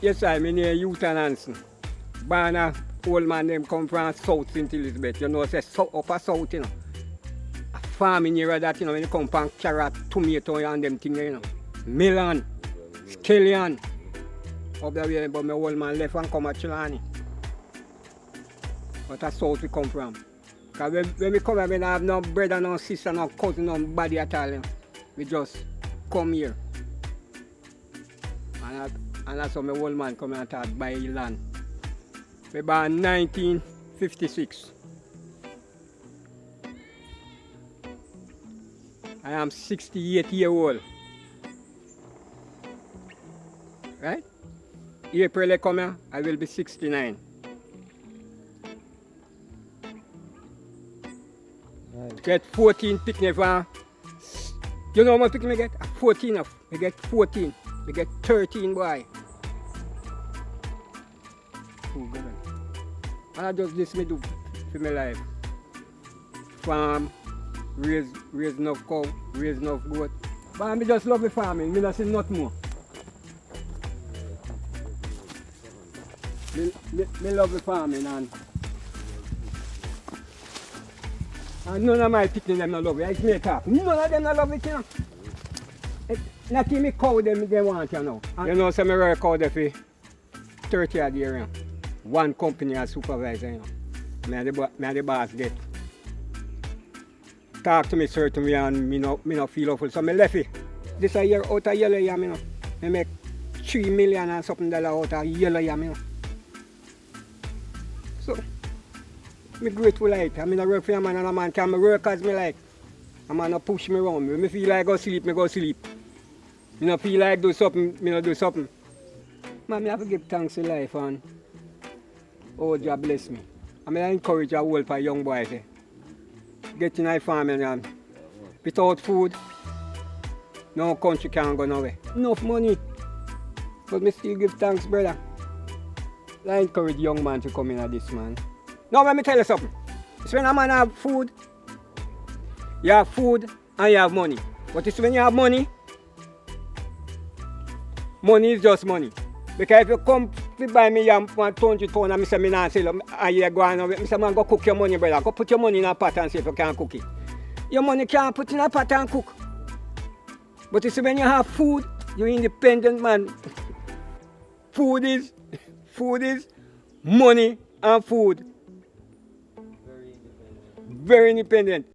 Yes, I mean here Houghton Hanson. Born a old man them come from South St. Elizabeth. You know, say upper South, you know. A farming area that, you know, when you come from carrot, tomato and them things, you know. Melon, scallion. Up the way, but my old man left and come to Chilani. But that's South we come from. Because when we come here, we don't have no brother, no sister, no cousin, nobody at all. You know. We just come here. And that's how my old man come and start buy land. We born 1956. I am 68 years old. Right? April I come here, I will be 69. Right. Get 14 picnic van. You know how much picnic I get? 14 of. I get 14. I get 13 boy. Oh God. And I just this me do for my life. Farm, raise enough cow, raise enough goat. But I just love the farming, I don't see nothing more. Me love the farming and none of my picnic them not love it. It's make up. None of them not love it, you know. Not even me cow them they want, you know. And you know, so me rare cow there for 30 odd years, you know. One company as supervisor, you know. Me and the boss get. Talk to me certain way and me no feel awful. So me left it. This a year out of yellow yam, you know. Me make $3 million and something out of yellow yam, you know. So, I'm grateful like it. I mean, I work for a man and a man can work as me like. A man not push me around. When I feel like go sleep, I go sleep. I don't feel like do something, I don't do something. Man, I have to give thanks to life and oh, God bless me. I mean, I encourage a whole for young boys. Get in a farming and without food, no country can go nowhere. Enough money. But I still give thanks, brother. I encourage young man to come in at this, man. Now let me tell you something. It's when a man have food, you have food and you have money. But it's when you have money, money is just money. Because if you come to buy me yam for 20 pounds and I say, me not sell it, and you go on, I say, man, go cook your money, brother. Go put your money in a pot and see if you can cook it. Your money can't put in a pot and cook. But it's when you have food, you're independent, man. Food is money and food. Very independent. Very independent.